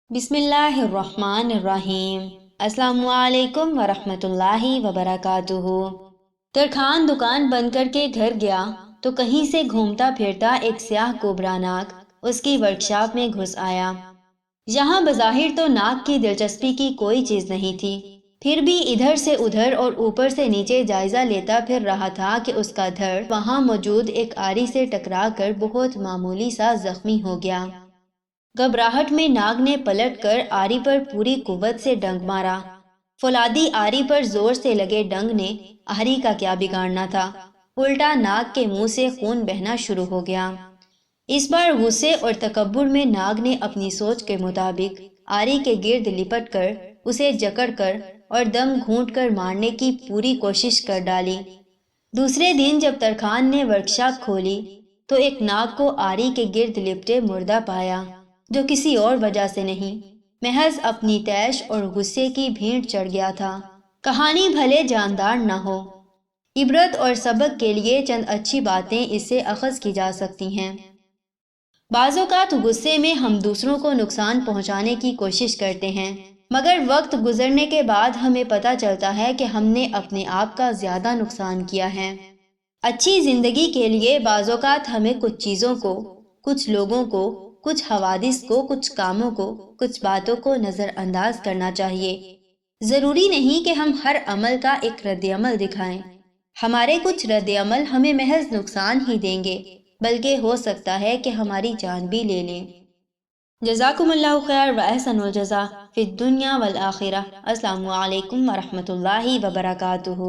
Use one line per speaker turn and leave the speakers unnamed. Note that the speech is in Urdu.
بسم اللہ الرحمن الرحیم۔ السلام علیکم ورحمۃ اللہ وبرکاتہ۔ ترکھان دکان بند کر کے گھر گیا تو کہیں سے گھومتا پھرتا ایک سیاہ کوبرا ناگ اس کی ورکشاپ میں گھس آیا۔ یہاں بظاہر تو ناگ کی دلچسپی کی کوئی چیز نہیں تھی، پھر بھی ادھر سے ادھر اور اوپر سے نیچے جائزہ لیتا پھر رہا تھا کہ اس کا دھڑ وہاں موجود ایک آری سے ٹکرا کر بہت معمولی سا زخمی ہو گیا۔ گھبراہٹ میں ناگ نے پلٹ کر آری پر پوری قوت سے ڈنک مارا۔ فولادی آری پر زور سے لگے ڈنگ نے آری کا کیا بگاڑنا تھا، الٹا ناگ کے منہ سے خون بہنا شروع ہو گیا۔ اس بار غصے اور تکبر میں ناگ نے اپنی سوچ کے مطابق آری کے گرد لپٹ کر اسے جکڑ کر اور دم گھونٹ کر مارنے کی پوری کوشش کر ڈالی۔ دوسرے دن جب ترکھان نے ورکشاپ کھولی تو ایک ناگ کو آری کے گرد لپٹے مردہ پایا، جو کسی اور وجہ سے نہیں، محض اپنی طیش اور غصے کی بھیڑ چڑھ گیا تھا۔ کہانی بھلے جاندار نہ ہو، عبرت اور سبق کے لیے چند اچھی باتیں اس سے اخذ کی جا سکتی ہیں۔ بعض اوقات غصے میں ہم دوسروں کو نقصان پہنچانے کی کوشش کرتے ہیں، مگر وقت گزرنے کے بعد ہمیں پتہ چلتا ہے کہ ہم نے اپنے آپ کا زیادہ نقصان کیا ہے۔ اچھی زندگی کے لیے بعض اوقات ہمیں کچھ چیزوں کو، کچھ لوگوں کو، کچھ حوادث کو، کچھ کاموں کو، کچھ باتوں کو نظر انداز کرنا چاہیے۔ ضروری نہیں کہ ہم ہر عمل کا ایک رد عمل دکھائیں۔ ہمارے کچھ رد عمل ہمیں محض نقصان ہی دیں گے، بلکہ ہو سکتا ہے کہ ہماری جان بھی لے لیں۔ جزاکم اللہ خیر و احسن الجزا فی الدنیا والآخرہ۔ السلام علیکم ورحمۃ اللہ وبرکاتہ۔